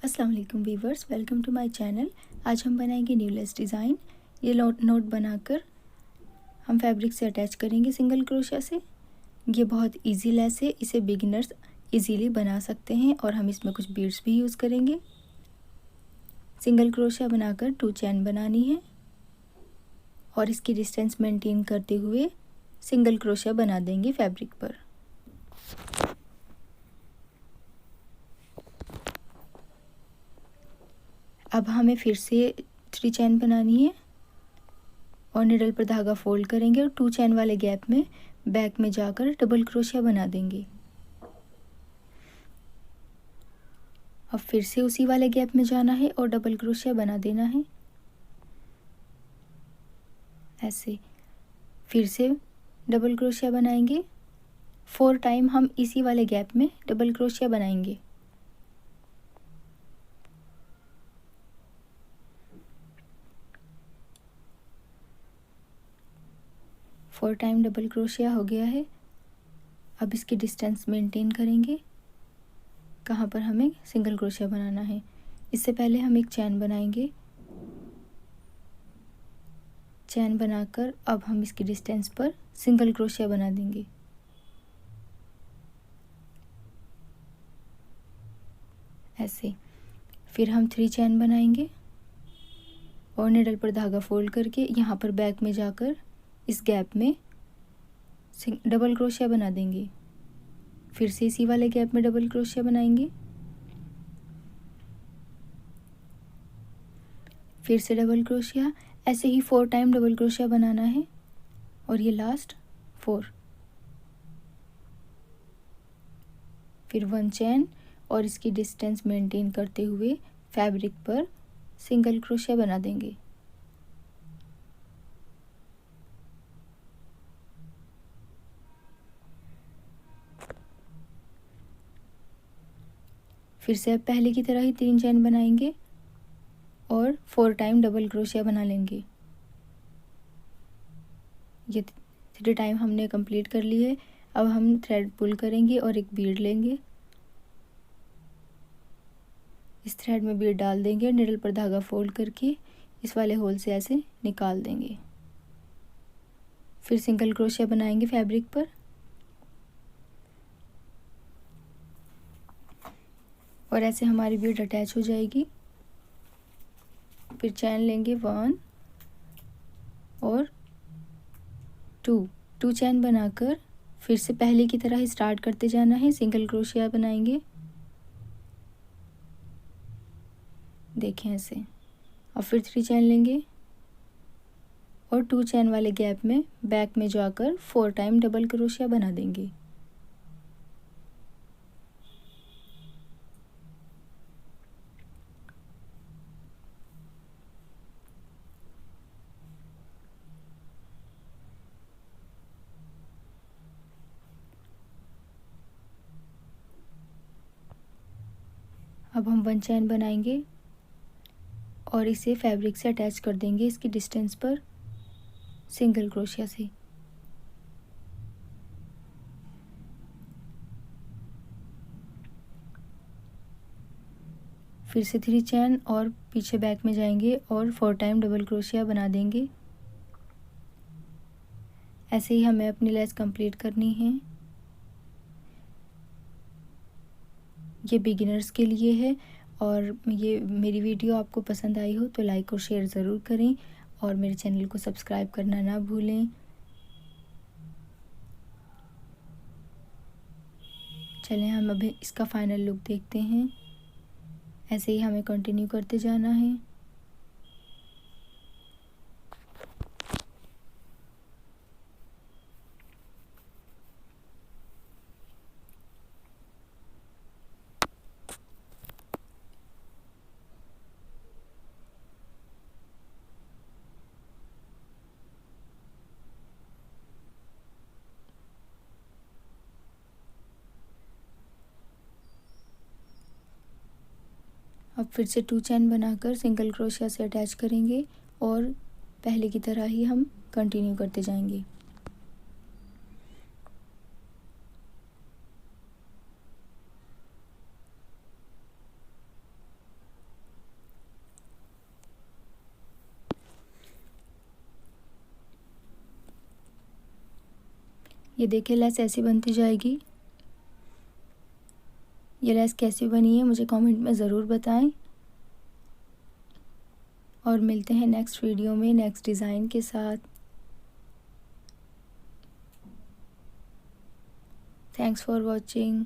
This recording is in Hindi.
अस्सलाम वालेकुम viewers, welcome to my channel. आज हम बनाएंगे न्यू लेस डिज़ाइन। ये नोट बनाकर हम फैब्रिक से अटैच करेंगे सिंगल क्रोशिया से। ये बहुत इजी लेस है, इसे बिगिनर्स इजीली बना सकते हैं और हम इसमें कुछ बीड्स भी यूज़ करेंगे। सिंगल क्रोशिया बनाकर 2 चैन बनानी है और इसकी डिस्टेंस मेंटेन करते हुए सिंगल क्रोशिया बना देंगे फैब्रिक पर। अब हमें फिर से 3 चैन बनानी है और निडल पर धागा फोल्ड करेंगे और 2 चैन वाले गैप में बैक में जाकर डबल क्रोशिया बना देंगे। अब फिर से उसी वाले गैप में जाना है और डबल क्रोशिया बना देना है। ऐसे फिर से डबल क्रोशिया बनाएंगे। 4 टाइम हम इसी वाले गैप में डबल क्रोशिया बनाएंगे। फोर टाइम डबल क्रोशिया हो गया है। अब इसकी डिस्टेंस मेंटेन करेंगे कहाँ पर हमें सिंगल क्रोशिया बनाना है। इससे पहले हम एक चैन बनाएंगे। चैन बनाकर अब हम इसकी डिस्टेंस पर सिंगल क्रोशिया बना देंगे। ऐसे फिर हम 3 चैन बनाएंगे और निडल पर धागा फोल्ड करके यहाँ पर बैक में जाकर इस गैप में डबल क्रोशिया बना देंगे। फिर से इसी वाले गैप में डबल क्रोशिया बनाएंगे। फिर से डबल क्रोशिया। ऐसे ही 4 टाइम डबल क्रोशिया बनाना है और ये लास्ट 4। फिर 1 चैन और इसकी डिस्टेंस मेंटेन करते हुए फैब्रिक पर सिंगल क्रोशिया बना देंगे। फिर से अब पहले की तरह ही 3 चैन बनाएंगे और 4 टाइम डबल क्रोशिया बना लेंगे। ये 3 टाइम हमने कंप्लीट कर ली है। अब हम थ्रेड पुल करेंगे और एक बीड लेंगे। इस थ्रेड में बीड डाल देंगे और निडल पर धागा फोल्ड करके इस वाले होल से ऐसे निकाल देंगे। फिर सिंगल क्रोशिया बनाएंगे फैब्रिक पर और ऐसे हमारी बीड अटैच हो जाएगी। फिर चैन लेंगे 1 और 2 चैन बनाकर फिर से पहले की तरह ही स्टार्ट करते जाना है। सिंगल क्रोशिया बनाएंगे, देखें ऐसे। और फिर 3 चैन लेंगे और 2 चैन वाले गैप में बैक में जाकर 4 टाइम डबल क्रोशिया बना देंगे। अब हम 1 चैन बनाएंगे और इसे फैब्रिक से अटैच कर देंगे इसकी डिस्टेंस पर सिंगल क्रोशिया से। फिर से 3 चैन और पीछे बैक में जाएंगे और 4 टाइम डबल क्रोशिया बना देंगे। ऐसे ही हमें अपनी लेस कंप्लीट करनी है। ये बिगिनर्स के लिए है और ये मेरी वीडियो आपको पसंद आई हो तो लाइक और शेयर ज़रूर करें और मेरे चैनल को सब्सक्राइब करना ना भूलें। चलें हम अभी इसका फाइनल लुक देखते हैं। ऐसे ही हमें कंटिन्यू करते जाना है। अब फिर से 2 चैन बनाकर सिंगल क्रोशिया से अटैच करेंगे और पहले की तरह ही हम कंटिन्यू करते जाएंगे। ये देखिए लेस ऐसी बनती जाएगी। ये लेस कैसी बनी है मुझे कमेंट में ज़रूर बताएं। और मिलते हैं नेक्स्ट वीडियो में नेक्स्ट डिज़ाइन के साथ। Thanks for watching.